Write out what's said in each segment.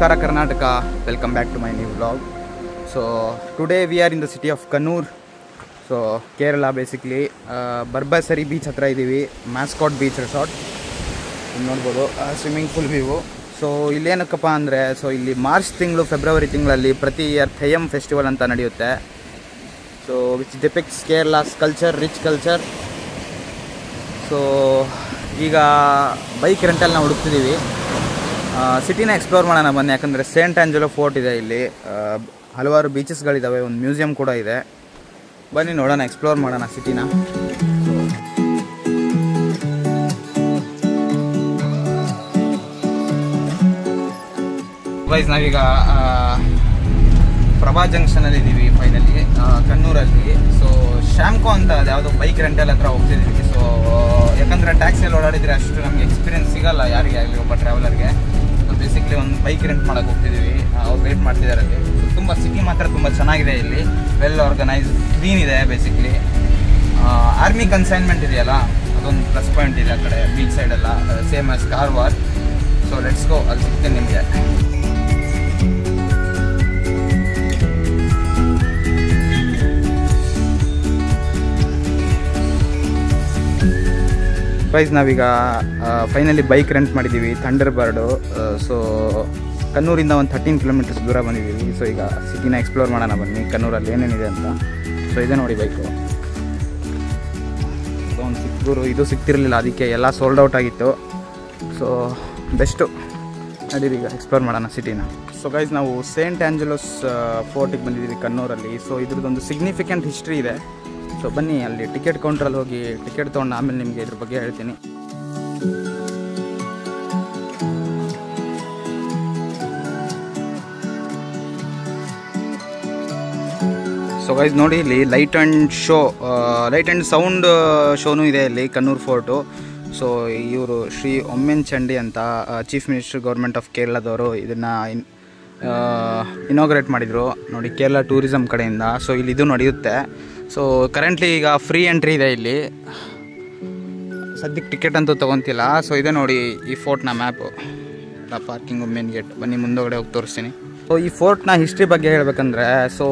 Namaskara Karnataka, welcome back to my new vlog. So today we are in the city of Kannur, so Kerala basically. Barbasari beach hatra idivi, Mascot beach resort. ನೋಡಬಹುದು swimming pool view. So ಇಲ್ಲೇನಕ್ಕಪ್ಪ ಅಂದರೆ ಇಲ್ಲಿ March ತಿಂಗಳು February ತಿಂಗಳಲ್ಲಿ ಪ್ರತಿ year ಥೆಯಮ್ festival ಅಂತ ನಡೆಯುತ್ತೆ. So which depicts Kerala's culture, rich culture. So ಈಗ bike ರೆಂಟಲ್ಲಿ ನಾವು ಹುಡುಕ್ತಿದ್ದೀವಿ. ಸಿಟಿನ ಎಕ್ಸ್ಪ್ಲೋರ್ ಮಾಡೋಣ ಬನ್ನಿ, ಯಾಕಂದರೆ ಸೇಂಟ್ ಆಂಜಲೋ ಫೋರ್ಟ್ ಇದೆ ಇಲ್ಲಿ, ಹಲವಾರು ಬೀಚಸ್ಗಳಿದ್ದಾವೆ, ಒಂದು ಮ್ಯೂಸಿಯಂ ಕೂಡ ಇದೆ. ಬನ್ನಿ ನೋಡೋಣ, ಎಕ್ಸ್ಪ್ಲೋರ್ ಮಾಡೋಣ ಸಿಟಿನ. ವೈಸ್ ನಾವೀಗ ಪ್ರಭಾ ಜಂಕ್ಷನಲ್ಲಿ ಇದ್ದೀವಿ ಫೈನಲಿ, ಕಣ್ಣೂರಲ್ಲಿ. ಸೊ ಶ್ಯಾಮ್ಕೋ ಅಂತ ಯಾವುದೋ ಬೈಕ್ ರೆಂಟಲ್ ಹತ್ರ ಹೋಗ್ತಿದ್ದೀವಿ. ಸೊ ಯಾಕಂದರೆ ಟ್ಯಾಕ್ಸಿಯಲ್ಲಿ ಓಡಾಡಿದರೆ ಅಷ್ಟು ನಮಗೆ ಎಕ್ಸ್ಪೀರಿಯನ್ಸ್ ಸಿಗೋಲ್ಲ ಯಾರಿಗೆ ಆಗಲಿ, ಒಬ್ಬ ಟ್ರಾವೆಲರ್ಗೆ. ಸೊ ಬೇಸಿಕ್ಲಿ ಒಂದು ಬೈಕ್ ರೆಂಟ್ ಮಾಡೋಕ್ಕೆ ಹೋಗ್ತಿದ್ದೀವಿ, ಅವ್ರು ವೇಟ್ ಮಾಡ್ತಿದ್ದಾರೆ ಅಲ್ಲಿ. ತುಂಬ ಸಿಟಿ ಮಾತ್ರ ತುಂಬ ಚೆನ್ನಾಗಿದೆ ಇಲ್ಲಿ, ವೆಲ್ ಆರ್ಗನೈಸ್, ಕ್ಲೀನ್ ಇದೆ. ಬೇಸಿಕ್ಲಿ ಆರ್ಮಿ ಕನ್ಸೈನ್ಮೆಂಟ್ ಇದೆಯಲ್ಲ, ಅದೊಂದು ಪ್ಲಸ್ ಪಾಯಿಂಟ್ ಇದೆ ಆ ಕಡೆ ಬೀಚ್ ಸೈಡೆಲ್ಲ, same as Karwar. So let's ಗೋ, ಅಲ್ಲಿ ಸಿಗ್ತೇನೆ ನಿಮಗೆ. ಪ್ರೈಸ್ ನಾವೀಗ ಫೈನಲಿ ಬೈಕ್ ರೆಂಟ್ ಮಾಡಿದ್ದೀವಿ, ಥಂಡರ್ ಬರ್ಡು. ಸೊ ಕಣ್ಣೂರಿಂದ ಒಂದು 13 ಕಿಲೋಮೀಟರ್ಸ್ ದೂರ ಬಂದಿದ್ದೀವಿ. ಸೊ ಈಗ ಸಿಟಿನ ಎಕ್ಸ್ಪ್ಲೋರ್ ಮಾಡೋಣ ಬನ್ನಿ, ಕಣ್ಣೂರಲ್ಲಿ ಏನೇನಿದೆ ಅಂತ. ಸೊ ಇದೆ ನೋಡಿ ಬೈಕು, ಒಂದು ಸಿಕ್ಕಿದ್ರು, ಇದು ಸಿಗ್ತಿರಲಿಲ್ಲ, ಅದಕ್ಕೆ ಎಲ್ಲ ಸೋಲ್ಡ್ ಔಟ್ ಆಗಿತ್ತು. ಸೊ ಬೆಸ್ಟು, ನಡೀರಿ ಈಗ ಎಕ್ಸ್ಪ್ಲೋರ್ ಮಾಡೋಣ ಸಿಟಿನ. ಸೊ ಗೈಸ್ ನಾವು ಸೇಂಟ್ ಆಂಜಲೋಸ್ ಫೋರ್ಟಿಗೆ ಬಂದಿದ್ದೀವಿ ಕಣ್ಣೂರಲ್ಲಿ. ಸೊ ಇದ್ರದ್ದೊಂದು ಸಿಗ್ನಿಫಿಕೆಂಟ್ ಹಿಸ್ಟ್ರಿ ಇದೆ. ಸೊ ಬನ್ನಿ, ಅಲ್ಲಿ ಟಿಕೆಟ್ ಕೌಂಟ್ರಲ್ಲಿ ಹೋಗಿ ಟಿಕೆಟ್ ತೊಗೊಂಡು ಆಮೇಲೆ ನಿಮಗೆ ಇದ್ರ ಬಗ್ಗೆ ಹೇಳ್ತೀನಿ. ಸೊ ಗೈಸ್ ನೋಡಿ, ಇಲ್ಲಿ ಲೈಟ್ ಆ್ಯಂಡ್ ಸೌಂಡ್ ಶೋನೂ ಇದೆ ಇಲ್ಲಿ ಕಣ್ಣೂರು ಫೋರ್ಟು. ಸೊ ಇವರು ಶ್ರೀ ಒಮ್ಮೆನ್ ಚಂಡಿ ಅಂತ ಚೀಫ್ ಮಿನಿಸ್ಟರ್ ಗೌರ್ಮೆಂಟ್ ಆಫ್ ಕೇರಳದವರು ಇದನ್ನು ಇನಾಗ್ರೇಟ್ ಮಾಡಿದರು ನೋಡಿ, ಕೇರಳ ಟೂರಿಸಮ್ ಕಡೆಯಿಂದ. ಸೊ ಇಲ್ಲಿ ಇದು ನಡೆಯುತ್ತೆ. ಸೊ ಕರೆಂಟ್ಲಿ ಈಗ ಫ್ರೀ ಎಂಟ್ರಿ ಇದೆ ಇಲ್ಲಿ, ಸದ್ಯಕ್ಕೆ ಟಿಕೆಟ್ ಅಂತೂ ತೊಗೊತಿಲ್ಲ. ಸೊ ಇದೆ ನೋಡಿ ಈ ಫೋರ್ಟ್ನ ಮ್ಯಾಪು, ಪಾರ್ಕಿಂಗು, ಮೇನ್ ಗೇಟ್. ಬನ್ನಿ ಮುಂದೊಗಡೆ ಹೋಗಿ ತೋರಿಸ್ತೀನಿ. ಸೊ ಈ ಫೋರ್ಟ್ನ ಹಿಸ್ಟ್ರಿ ಬಗ್ಗೆ ಹೇಳಬೇಕಂದ್ರೆ, so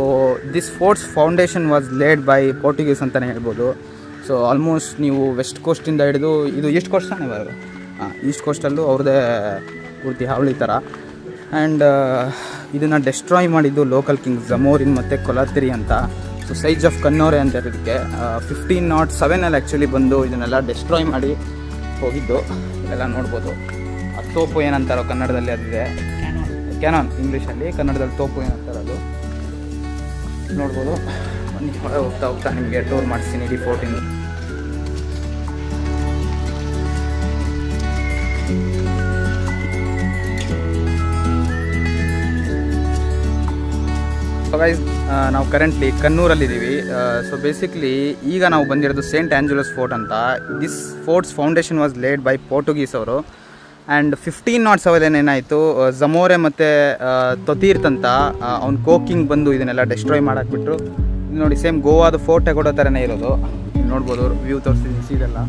this fort's foundation was laid by Portuguese ಅಂತಲೇ ಹೇಳ್ಬೋದು. ಸೊ ಆಲ್ಮೋಸ್ಟ್ ನೀವು ವೆಸ್ಟ್ ಕೋಸ್ಟಿಂದ ಹಿಡಿದು ಇದು ಈಸ್ಟ್ ಕೋಸ್ಟ್ ತಾನೇ ಬರೋದು, ಈಸ್ಟ್ ಕೋಸ್ಟಲ್ಲೂ ಅವ್ರದ್ದೇ ಪೂರ್ತಿ ಹಾವಳಿ ಥರ. ಆ್ಯಂಡ್ ಇದನ್ನು ಡೆಸ್ಟ್ರಾಯ್ ಮಾಡಿದ್ದು ಲೋಕಲ್ ಕಿಂಗ್ ಜಮೋರಿನ್ ಮತ್ತು ಕೊಲಾತಿರಿ ಅಂತ. ಸೊ ಸೈಜ್ ಆಫ್ ಕನ್ನೋರೆ ಅಂತ ಇರೋದಕ್ಕೆ 1507 ಆ್ಯಕ್ಚುಲಿ ಬಂದು ಇದನ್ನೆಲ್ಲ ಡೆಸ್ಟ್ರಾಯ್ ಮಾಡಿ ಹೋಗಿದ್ದು. ಇದೆಲ್ಲ ನೋಡ್ಬೋದು. ಆ ತೋಪು ಏನಂತಾರೋ ಕನ್ನಡದಲ್ಲಿ ಅದಿದೆ, ಕ್ಯಾನಾನ್ ಇಂಗ್ಲೀಷಲ್ಲಿ, ಕನ್ನಡದಲ್ಲಿ ತೋಪು ಏನಂತಾರದು ನೋಡ್ಬೋದು. ಬನ್ನಿ ಹೊರಗೆ ಹೋಗ್ತಾ ನಿಮಗೆ ಟೂರ್ ಮಾಡಿಸ್ತೀನಿ ಇಡೀ ಫೋರ್ಟಿಂದ. ಸೊ ಗೈಸ್ ನಾವು ಕರೆಂಟ್ಲಿ ಕಣ್ಣೂರಲ್ಲಿದ್ದೀವಿ. ಸೊ ಬೇಸಿಕ್ಲಿ ಈಗ ನಾವು ಬಂದಿರೋದು ಸೇಂಟ್ ಆಂಜಲೋಸ್ ಫೋರ್ಟ್ ಅಂತ. This fort's foundation was laid by Portuguese ಅವರು. ಆ್ಯಂಡ್ 1507 ಏನಾಯಿತು, ಜಮೋರೆ ಮತ್ತು ತೊತೀರ್ತ್ ಅಂತ ಅವ್ನು ಕೋಕಿಂಗ್ ಬಂದು ಇದನ್ನೆಲ್ಲ ಡೆಸ್ಟ್ರಾಯ್ ಮಾಡಾಕ್ಬಿಟ್ರು. ಇದು ನೋಡಿ ಸೇಮ್ ಗೋವಾದ ಫೋರ್ಟ್ ಕೊಡೋ ಥರನೇ ಇರೋದು. ಇಲ್ಲಿ ನೋಡ್ಬೋದು, ವ್ಯೂ ತೋರಿಸ್ತಿದ್ದೀನಿ ಸೀದೆಲ್ಲ,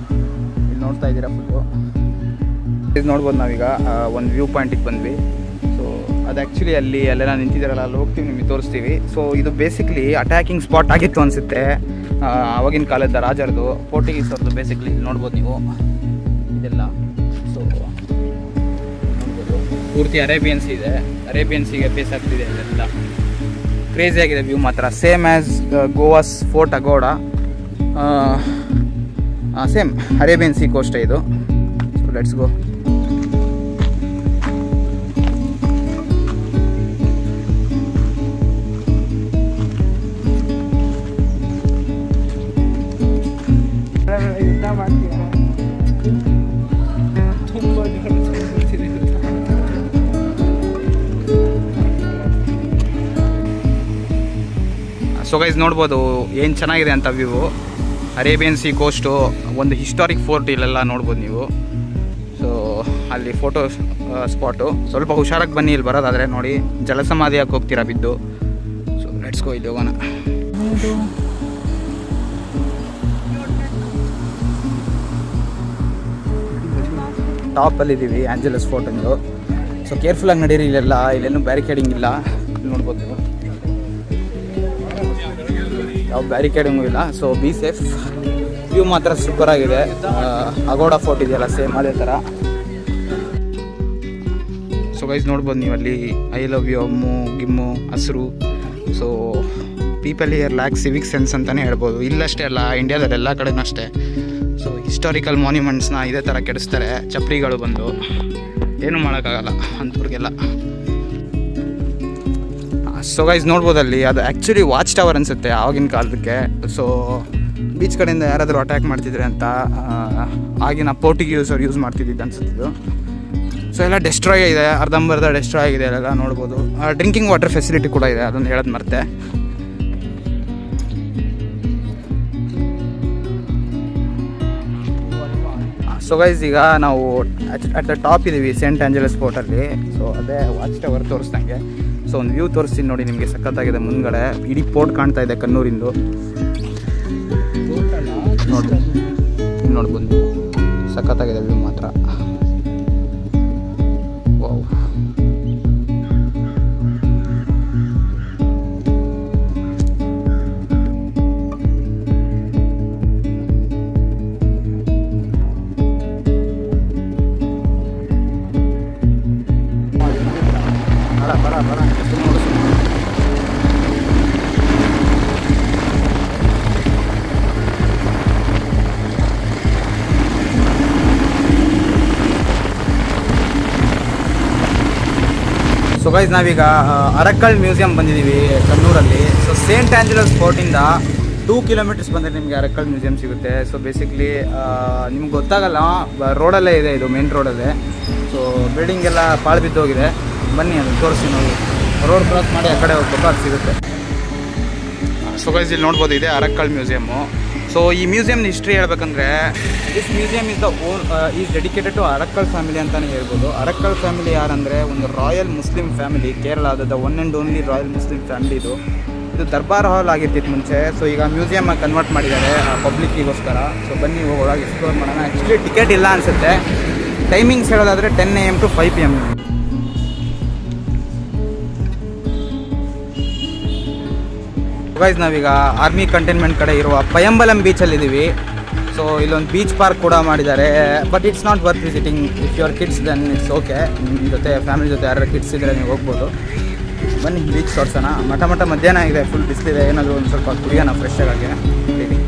ಇಲ್ಲಿ ನೋಡ್ತಾ ಇದ್ದೀರಾ ಫುಲ್ಲು. ಇದು ನೋಡ್ಬೋದು, ನಾವೀಗ ಒಂದು ವ್ಯೂ ಪಾಯಿಂಟಿಗೆ ಬಂದ್ವಿ. ಸೊ ಅದು ಆ್ಯಕ್ಚುಲಿ ಅಲ್ಲೆಲ್ಲ ನಿಂತಿದ್ದಾರಲ್ಲ, ಅಲ್ಲಿ ಹೋಗ್ತೀವಿ, ನಿಮಗೆ ತೋರಿಸ್ತೀವಿ. ಸೊ ಇದು ಬೇಸಿಕ್ಲಿ ಅಟ್ಯಾಕಿಂಗ್ ಸ್ಪಾಟ್ ಆಗಿತ್ತು ಅನಿಸುತ್ತೆ ಆವಾಗಿನ ಕಾಲದ ರಾಜರದು, ಪೋರ್ಟುಗೀಸ್ ಅವ್ರದ್ದು. ಬೇಸಿಕ್ಲಿ ಇಲ್ಲಿ ನೋಡ್ಬೋದು ನೀವು ಇದೆಲ್ಲ. ಸೊ ನೋಡ್ಬೋದು ಪೂರ್ತಿ ಅರೇಬಿಯನ್ ಸಿ ಇದೆ, ಅರೇಬಿಯನ್ ಸಿಗೆ ಫೇಸ್ ಆಗ್ತಿದೆ ಇದೆಲ್ಲ. ಕ್ರೇಜಿ ಆಗಿದೆ ವ್ಯೂ ಮಾತ್ರ, same as Goa's fort Aguada, same Arabian sea ಕೋಸ್ಟೇ ಇದು. So let's go. So guys ನೋಡ್ಬೋದು ಏನು ಚೆನ್ನಾಗಿದೆ ಅಂತ ವ್ಯೂ. ಅರೇಬಿಯನ್ ಸಿ ಕೋಸ್ಟು, ಒಂದು ಹಿಸ್ಟಾರಿಕ್ ಫೋರ್ಟ್ ಇಲ್ಲೆಲ್ಲ ನೋಡ್ಬೋದು ನೀವು. ಸೊ ಅಲ್ಲಿ ಫೋಟೋ ಸ್ಪಾಟು. ಸ್ವಲ್ಪ ಹುಷಾರಾಗಿ ಬನ್ನಿ ಇಲ್ಲಿ ಬರೋದಾದರೆ, ನೋಡಿ ಜಲಸಮಾಧಿಯಾಗಿ ಹೋಗ್ತೀರಾ ಬಿದ್ದು. ಸೊ ಲೆಟ್ಸ್ ಗೋ, ಇಲ್ಲಿ ಹೋಗೋಣ. ಟಾಪಲ್ಲಿದ್ದೀವಿ ಆಂಜಲಸ್ ಫೋರ್ಟ್ ಎಂದು. ಸೊ ಕೇರ್ಫುಲ್ಲಾಗಿ ನಡೀರಿ. ಇಲ್ಲೇನು ಬ್ಯಾರಿಕೇಡಿಂಗ್ ಇಲ್ಲ, ನೋಡ್ಬೋದು ಯಾವ ಬ್ಯಾರಿಕೇಡಿಂಗು ಇಲ್ಲ. So be safe. ವ್ಯೂ ಮಾತ್ರ ಸೂಪರ್ ಆಗಿದೆ. ಅಗೋಡಾ ಫೋರ್ಟ್ ಇದೆಯಲ್ಲ ಸೇಮ್ ಅದೇ ಥರ. ಸೊ ಗೈಸ್ ನೋಡ್ಬೋದು ನೀವು ಅಲ್ಲಿ ಐ ಲವ್ ಯು, ಅಮ್ಮು ಗಿಮ್ಮು ಹಸಿರು. So people here lac Civic sense ಅಂತಲೇ ಹೇಳ್ಬೋದು. ಇಲ್ಲಷ್ಟೇ ಅಲ್ಲ, ಇಂಡಿಯಾದಲ್ಲಿ ಎಲ್ಲ ಕಡೆನೂ ಅಷ್ಟೇ. ಸೊ ಹಿಸ್ಟಾರಿಕಲ್ ಮಾನ್ಯುಮೆಂಟ್ಸ್ನ ಇದೇ ಥರ ಕೆಡಿಸ್ತಾರೆ ಚಪ್ರಿಗಳು ಬಂದು. ಏನೂ ಮಾಡೋಕ್ಕಾಗಲ್ಲ ಅಂಥವ್ರಿಗೆಲ್ಲ. ಸೊ ಗೈಸ್ ನೋಡ್ಬೋದಲ್ಲಿ ಅದು ಆ್ಯಕ್ಚುಲಿ ವಾಚ್ ಟವರ್ ಅನಿಸುತ್ತೆ ಆಗಿನ ಕಾಲದಕ್ಕೆ. ಸೊ ಬೀಚ್ ಕಡೆಯಿಂದ ಯಾರಾದರೂ ಅಟ್ಯಾಕ್ ಮಾಡ್ತಿದ್ರೆ ಅಂತ ಆಗಿನ ಪೋರ್ಟುಗೀಸ್ ಅವ್ರು ಯೂಸ್ ಮಾಡ್ತಿದ್ದಿದ್ದು ಅನಿಸುತ್ತಿದ್ದು. ಸೊ ಎಲ್ಲ ಡೆಸ್ಟ್ರಾಯ್ ಇದೆ, ಅರ್ಧಂಬರ್ಧ ಡೆಸ್ಟ್ರಾಯ್ ಆಗಿದೆ ಎಲ್ಲ ನೋಡ್ಬೋದು. ಡ್ರಿಂಕಿಂಗ್ ವಾಟರ್ ಫೆಸಿಲಿಟಿ ಕೂಡ ಇದೆ, ಅದೊಂದು ಹೇಳೋದು ಮರ್ತೆ. ಸೊ ಗೈಸ್ ಈಗ ನಾವು ಅಟ್ ದ ಟಾಪ್ ಇದ್ದೀವಿ ಸೇಂಟ್ ಆಂಜಲಸ್ ಫೋರ್ಟಲ್ಲಿ. ಸೊ ಅದೇ ವಾಚ್ ಟವರ್ ತೋರಿಸ್ದಂಗೆ. ಸೊ ಒಂದು ವ್ಯೂ ತೋರಿಸ್ತೀನಿ ನೋಡಿ ನಿಮಗೆ, ಸಖತ್ತಾಗಿದೆ. ಮುಂದ್ಗಡೆ ಇಡೀ ಪೋರ್ಟ್ ಕಾಣ್ತಾ ಇದೆ ಕಣ್ಣೂರಿಂದು. ನೋಡ್ಬೋದು ಸಖತ್ತಾಗಿದೆ ವ್ಯೂ ಮಾತ್ರ. ವಾವ್. ಸೊ ಗೈಸ್ ನಾವೀಗ ಅರಕ್ಕಲ್ ಮ್ಯೂಸಿಯಂ ಬಂದಿದ್ದೀವಿ ಕಣ್ಣೂರಲ್ಲಿ. ಸೊ ಸೇಂಟ್ ಆಂಜಲಸ್ ಫೋರ್ಟಿಂದ 2 ಕಿಲೋಮೀಟರ್ಸ್ ಬಂದರೆ ನಿಮಗೆ ಅರಕ್ಕಲ್ ಮ್ಯೂಸಿಯಂ ಸಿಗುತ್ತೆ. ಸೊ ಬೇಸಿಕ್ಲಿ ನಿಮ್ಗೆ ಗೊತ್ತಾಗಲ್ಲ, ರೋಡಲ್ಲೇ ಇದೆ, ಇದು ಮೇನ್ ರೋಡಲ್ಲೇ. ಸೊ ಬಿಲ್ಡಿಂಗ್ ಎಲ್ಲ ಪಾಳು ಬಿದ್ದೋಗಿದೆ. ಬನ್ನಿ ಅದು ತೋರಿಸ್ತೀನಿ ನೋಡಿ. ರೋಡ್ ಕ್ರಾಸ್ ಮಾಡಿ ಆ ಕಡೆ ಹೋಗ್ಬೇಕು, ಅದು ಸಿಗುತ್ತೆ. ಸೊ ಗೈಸ್ ಇಲ್ಲಿ ನೋಡ್ಬೋದು, ಇದೆ ಅರಕ್ಕಲ್ ಮ್ಯೂಸಿಯಮ್ಮು. ಸೊ ಈ ಮ್ಯೂಸಿಯಮ್ನ ಹಿಸ್ಟ್ರಿ ಹೇಳ್ಬೇಕಂದ್ರೆ, this museum is dedicated to Arakkal family ಅಂತಲೇ ಹೇಳ್ಬೋದು. ಅರಕ್ಕಲ್ ಫ್ಯಾಮಿಲಿ ಯಾರಂದರೆ ಒಂದು ರಾಯಲ್ ಮುಸ್ಲಿಂ ಫ್ಯಾಮಿಲಿ, ಕೇರಳದ one and only royal Muslim family ಇದು ದರ್ಬಾರ್ ಹಾಲ್ ಆಗಿರ್ತಿತ್ತು ಮುಂಚೆ. ಸೊ ಈಗ ಮ್ಯೂಸಿಯಮ್ ಕನ್ವರ್ಟ್ ಮಾಡಿದ್ದಾರೆ ಪಬ್ಲಿಕ್ಕಿಗೋಸ್ಕರ. ಸೊ ಬನ್ನಿ ಒಳಗೆ ಎಕ್ಸ್ಪ್ಲೋರ್ ಮಾಡೋಣ. ಆ್ಯಕ್ಚುಲಿ ಟಿಕೆಟ್ ಇಲ್ಲ ಅನಿಸುತ್ತೆ. ಟೈಮಿಂಗ್ಸ್ ಹೇಳೋದಾದರೆ 10 AM to 5 PM. ಗೈಸ್ ನಾವೀಗ ಆರ್ಮಿ ಕಂಟೈನ್ಮೆಂಟ್ ಕಡೆ ಇರುವ ಪಯಂಬಲಂ ಬೀಚಲ್ಲಿದ್ದೀವಿ. ಸೊ ಇಲ್ಲೊಂದು ಬೀಚ್ ಪಾರ್ಕ್ ಕೂಡ ಮಾಡಿದ್ದಾರೆ. But it's not worth visiting. If your kids then it's okay. ನಿಮ್ಮ ಜೊತೆ ಫ್ಯಾಮಿಲಿ ಜೊತೆ ಯಾರು ಕಿಡ್ಸ್ ಇದ್ದರೆ ನೀವು ಹೋಗ್ಬೋದು. ಬನ್ನಿ ಬೀಚ್ ತೋರ್ಸೋಣ. ಮಠ ಮಧ್ಯಾಹ್ನ ಆಗಿದೆ, ಫುಲ್ ಬಿಸಿಲಿದೆ. ಏನಾದರೂ ಒಂದು ಸ್ವಲ್ಪ ಕುಡಿಯೋಣ ಫ್ರೆಶ್ ಆಗಿ ಹೇಳಿ.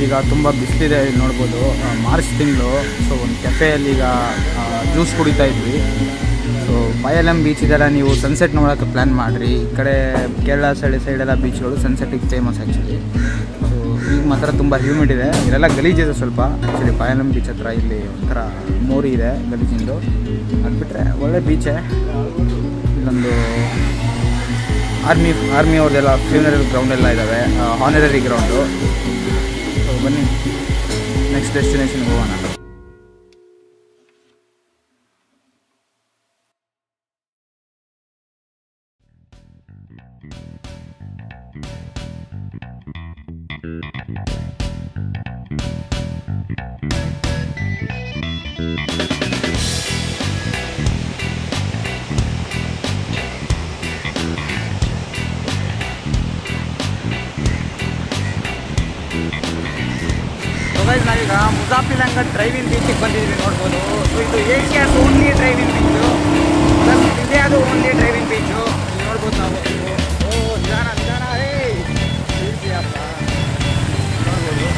ಈಗ ತುಂಬ ಬಿಸಿಲಿದೆ, ಇಲ್ಲಿ ನೋಡ್ಬೋದು. ಮಾರ್ಚ್ ತಿಂಗಳು. ಸೊ ಒಂದು ಕೆಫೆಯಲ್ಲಿ ಈಗ ಜ್ಯೂಸ್ ಕುಡಿತಾ ಇದ್ವಿ. ಸೊ ಪಯಲಂ ಬೀಚ್ ಇದೆಲ್ಲ ನೀವು ಸನ್ಸೆಟ್ ನೋಡೋಕ್ಕೆ ಪ್ಲ್ಯಾನ್ ಮಾಡಿರಿ. ಈ ಕಡೆ ಕೇರಳ ಸೈಡೆಲ್ಲ ಬೀಚ್ಗಳು ಸನ್ಸೆಟ್ಟಿಗೆ ಫೇಮಸ್ ಆ್ಯಕ್ಚುಲಿ. ಸೊ ಈಗ ಮಾತ್ರ ತುಂಬ ಹ್ಯೂಮಿಡ್ ಇದೆ, ಇಲ್ಲೆಲ್ಲ ಗಲೀಜಿದೆ ಸ್ವಲ್ಪ. ಆ್ಯಕ್ಚುಲಿ ಪಯಲಂ ಬೀಚ್ ಹತ್ರ ಇಲ್ಲಿ ಒಂಥರ ಮೋರಿ ಇದೆ ಗಲೀಜಿಂದು. ಅದು ಬಿಟ್ಟರೆ ಒಳ್ಳೆ ಬೀಚೇ. ಇಲ್ಲೊಂದು ಆರ್ಮಿ ಅವ್ರದ್ದೆಲ್ಲ ಫ್ಯೂನರಲ್ ಗ್ರೌಂಡ್ ಎಲ್ಲ ಇದ್ದಾವೆ, ಹಾನರರಿ ಗ್ರೌಂಡು. ಸೊ ಬನ್ನಿ ನೆಕ್ಸ್ಟ್ ಡೆಸ್ಟಿನೇಷನ್ಗೆ ಹೋಗೋಣ. ನಾವೀಗ ಮುಜಾಫಿರ್ನಗರ್ ಡ್ರೈವಿಂಗ್ ಬೀಚಿಗೆ ಬಂದಿದ್ದೀವಿ, ನೋಡ್ಬೋದು. ಸೊ ಇದು Asia's only driving beach, plus ಇಂಡಿಯಾದು ಓನ್ಲಿ ಡ್ರೈವಿಂಗ್ ಬೀಚು. ನೋಡ್ಬೋದು ನಾವು. ಓ ನಿಧಾನ ರೇ ಬೀಚಿಯಪ್ಪ, ನೋಡ್ಬೋದು.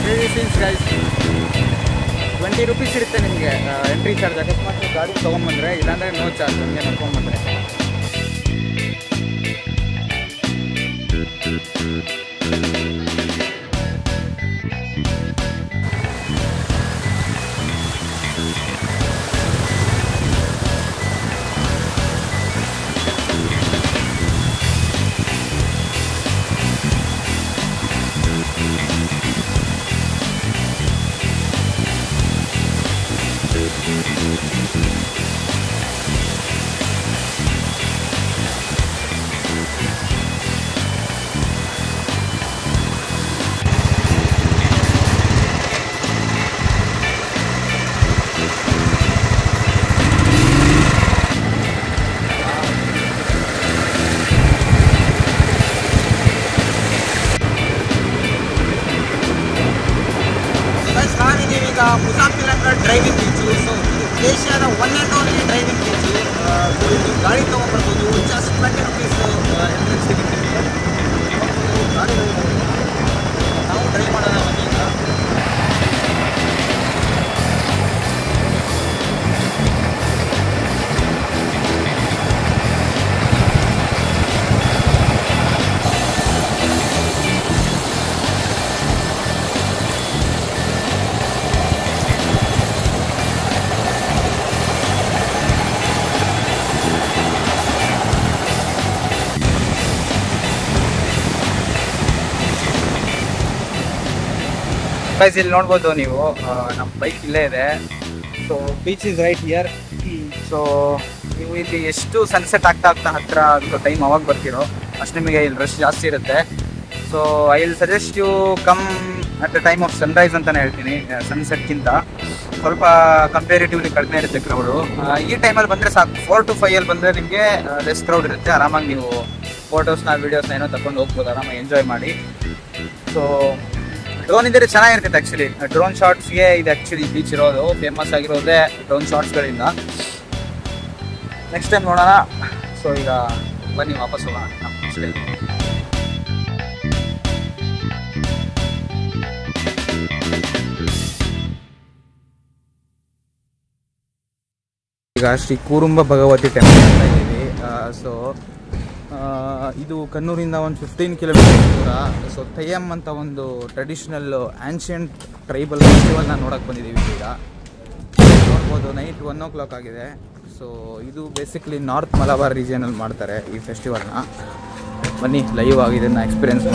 crazy scenes guys. 20 ರೂಪೀಸ್ ಇರುತ್ತೆ ನಿಮಗೆ ಎಂಟ್ರಿ ಚಾರ್ಜ್. ಅಕಸ್ಮಾತ್ ಗಾಡಿ ತೊಗೊಂಬಂದರೆ, ಇಲ್ಲಾಂದರೆ ನೋ ಚಾರ್ಜ್. ನಮಗೆ ನಡ್ಕೊಂಬಂದರೆ ಈಗ ಮುಸಾಫಿರ್ ಡ್ರೈವಿಂಗ್ ಬೀಚು. ಸೊ ಏಷ್ಯಾದ one and only driving beach. ಇಲ್ಲಿ ಗಾಡಿ ತೊಗೊಂಡ್ಬರ್ಬೋದು. ಜಸ್ಟ್ 20 rupees ಎಂಟ್ರೆನ್ಸ್ ಸಿಗುತ್ತೆ ನಿಮಗೆ. ಗಾಡಿ ನಾವು ಡ್ರೈವ್ ಮಾಡೋಣ ಬನ್ನಿ ಈಗ. ಗೈಸ್ ಇಲ್ಲಿ ನೋಡ್ಬೋದು ನೀವು, ನಮ್ಮ ಬೈಕ್ ಇಲ್ಲೇ ಇದೆ. So beach is right here. So ನೀವು ಇಲ್ಲಿ ಎಷ್ಟು ಸನ್ಸೆಟ್ ಆಗ್ತಾ ಹತ್ರ ಆಗೋ ಟೈಮ್ ಅವಾಗ ಬರ್ತೀರೋ ಅಷ್ಟು ನಿಮಗೆ ಇಲ್ಲಿ ರಶ್ ಜಾಸ್ತಿ ಇರುತ್ತೆ. So I will suggest you come at the time of sunrise ಅಂತಲೇ ಹೇಳ್ತೀನಿ. ಸನ್ಸೆಟ್ಗಿಂತ ಸ್ವಲ್ಪ ಕಂಪೇರಿಟಿವ್ಲಿ ಕಡಿಮೆ ಇರುತ್ತೆ ಕ್ರೌಡು. ಈ ಟೈಮಲ್ಲಿ ಬಂದರೆ ಸಾಕು. 4 to 5 ಬಂದರೆ ನಿಮಗೆ ಲೆಸ್ ಕ್ರೌಡ್ ಇರುತ್ತೆ. ಆರಾಮಾಗಿ ನೀವು ಫೋಟೋಸ್ನ ವೀಡಿಯೋಸ್ನ ಏನೋ ತಗೊಂಡು ಹೋಗ್ಬೋದು, ಆರಾಮಾಗಿ ಎಂಜಾಯ್ ಮಾಡಿ. ಸೊ ಡ್ರೋನ್ ಇದ್ದರೆ ಚೆನ್ನಾಗಿರ್ತೈತೆ ಆ್ಯಕ್ಚುಲಿ. ಡ್ರೋನ್ ಶಾಟ್ಸ್ಗೆ ಇದು ಆ್ಯಕ್ಚುಲಿ ಬೀಚ್ ಇರೋದು, ಫೇಮಸ್ ಆಗಿರೋದೇ ಡ್ರೋನ್ ಶಾಟ್ಸ್ಗಳಿಂದ. ನೆಕ್ಸ್ಟ್ ಟೈಮ್ ನೋಡೋಣ. ಸೊ ಈಗ ಬನ್ನಿ ವಾಪಸ್ ಹೋಗೋಣ ನಮ್ಮ ಬೀಚ್ಗೆ. ಈಗ ಶ್ರೀ ಕೂರುಂಬ ಭಗವತಿ ಟೆಂಪಲ್ ಅಂತ ಇದ್ದೀವಿ. ಸೊ ಇದು ಕಣ್ಣೂರಿಂದ ಒಂದು 15 ಕಿಲೋಮೀಟರ್ ದೂರ. ಸೊ ತೆಯ್ಯಮ್ ಅಂತ ಒಂದು ಟ್ರೆಡಿಷ್ನಲ್ ಆನ್ಷಿಯಂಟ್ ಟ್ರೈಬಲ್ ಫೆಸ್ಟಿವಲ್ನ ನೋಡೋಕ್ಕೆ ಬಂದಿದ್ದೀವಿ. ಈಗ ನೋಡ್ಬೋದು ನೈಟ್ 1 o'clock ಆಗಿದೆ. ಸೊ ಇದು ಬೇಸಿಕ್ಲಿ ನಾರ್ತ್ ಮಲಬಾರ್ ರೀಜಿಯನಲ್ಲಿ ಮಾಡ್ತಾರೆ ಈ ಫೆಸ್ಟಿವಲ್ನ. ಬನ್ನಿ ಲೈವ್ ಆಗಿದೆ ನಾ ಎಕ್ಸ್ಪೀರಿಯನ್ಸ್.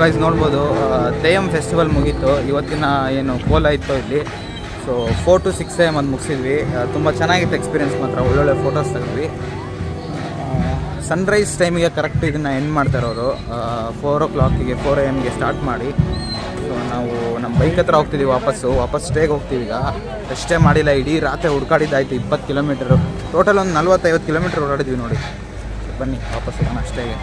ಗೈಸ್ ನೋಡ್ಬೋದು ತೇಯಂ ಫೆಸ್ಟಿವಲ್ ಮುಗೀತು. ಇವತ್ತಿನ ಏನು ಕೋಲ ಇತ್ತು ಇಲ್ಲಿ. ಸೊ 4 to 6 AM ಅದು ಮುಗಿಸಿದ್ವಿ. ತುಂಬ ಚೆನ್ನಾಗಿತ್ತು ಎಕ್ಸ್ಪೀರಿಯೆನ್ಸ್ ಮಾತ್ರ. ಒಳ್ಳೊಳ್ಳೆ ಫೋಟೋಸ್ ತೆಗೆದ್ವಿ. ಸನ್ರೈಸ್ ಟೈಮಿಗೆ ಕರೆಕ್ಟ್ ಇದನ್ನು ಎಂಡ್ ಮಾಡ್ತಾರೆ ಅವರು. 4 o'clock 4 AM ಸ್ಟಾರ್ಟ್ ಮಾಡಿ. ಸೊ ನಾವು ನಮ್ಮ ಬೈಕ್ ಹತ್ರ ಹೋಗ್ತಿದ್ದೀವಿ. ವಾಪಸ್ ಸ್ಟೇಗೆ ಹೋಗ್ತೀವಿ. ಈಗ ಅಷ್ಟೇ ಮಾಡಿಲ್ಲ, ಇಡೀ ರಾತ್ರಿ ಹುಡ್ಕಾಡಿದ್ದಾಯಿತು. 20 ಕಿಲೋಮೀಟರು ಟೋಟಲ್ ಒಂದು 40-50 ಕಿಲೋಮೀಟ್ರ್ ಓಡಾಡಿದ್ವಿ ನೋಡಿ. ಬನ್ನಿ ವಾಪಸ್ ಹೋಗೋಣ ಅಷ್ಟೇಗೆ.